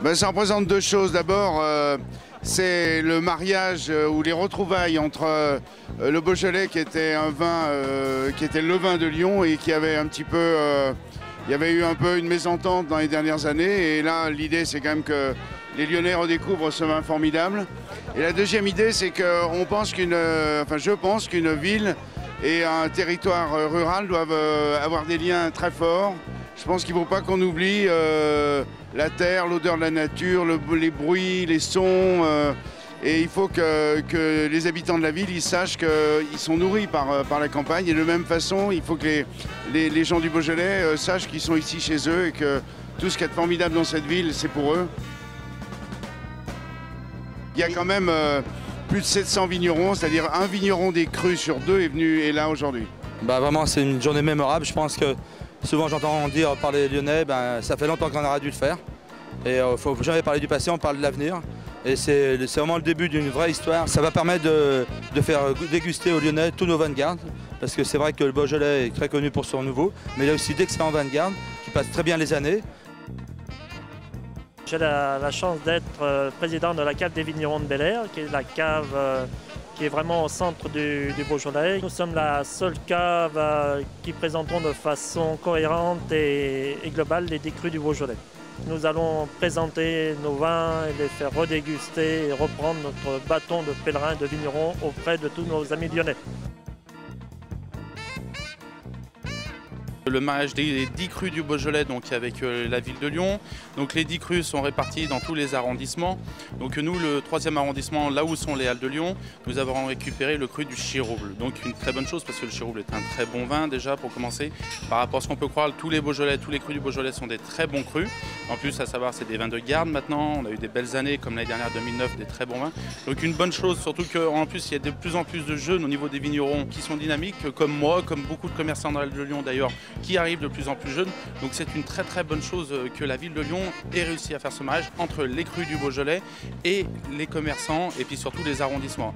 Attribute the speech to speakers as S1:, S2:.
S1: Ben, ça représente deux choses. D'abord, c'est le mariage ou les retrouvailles entre le Beaujolais qui était un vin qui était le vin de Lyon et qui avait un petit peu... il y avait eu un peu une mésentente dans les dernières années. Et là, l'idée, c'est quand même que les Lyonnais redécouvrent ce vin formidable. Et la deuxième idée, c'est qu'on pense je pense qu'une ville et un territoire rural doivent avoir des liens très forts. Je pense qu'il ne faut pas qu'on oublie la terre, l'odeur de la nature, les bruits, les sons. Et il faut que les habitants de la ville ils sachent qu'ils sont nourris par la campagne. Et de la même façon, il faut que les gens du Beaujolais sachent qu'ils sont ici chez eux et que tout ce qui est formidable dans cette ville, c'est pour eux. Il y a quand même plus de 700 vignerons, c'est-à-dire un vigneron des crus sur deux est là aujourd'hui.
S2: Bah vraiment, c'est une journée mémorable. Je pense que souvent j'entends dire par les Lyonnais, ça fait longtemps qu'on aurait dû le faire. Et il ne faut jamais parler du passé, on parle de l'avenir. Et c'est vraiment le début d'une vraie histoire. Ça va permettre de faire déguster aux Lyonnais tous nos vins de garde. Parce que c'est vrai que le Beaujolais est très connu pour son nouveau, mais il y a aussi d'excellents vins de garde qui passent très bien les années.
S3: J'ai la chance d'être président de la cave des vignerons de Bel-Air, qui est la cave qui est vraiment au centre du Beaujolais. Nous sommes la seule cave qui présentons de façon cohérente et globale les 10 crus du Beaujolais. Nous allons présenter nos vins et les faire redéguster et reprendre notre bâton de pèlerin de vignerons auprès de tous nos amis lyonnais.
S4: Le mariage des 10 crus du Beaujolais donc avec la ville de Lyon. Donc les 10 crus sont répartis dans tous les arrondissements. Donc nous, le 3e arrondissement, là où sont les Halles de Lyon, nous avons récupéré le cru du Chirouble. Donc une très bonne chose parce que le Chirouble est un très bon vin déjà pour commencer. Par rapport à ce qu'on peut croire, tous les crus du Beaujolais sont des très bons crus. En plus, à savoir, c'est des vins de garde maintenant. On a eu des belles années comme l'année dernière 2009, des très bons vins. Donc une bonne chose, surtout qu'en plus, il y a de plus en plus de jeunes au niveau des vignerons qui sont dynamiques, comme moi, comme beaucoup de commerçants dans les Halles de Lyon d'ailleurs, qui arrivent de plus en plus jeunes. Donc c'est une très très bonne chose que la ville de Lyon ait réussi à faire ce mariage entre les crus du Beaujolais et les commerçants et puis surtout les arrondissements.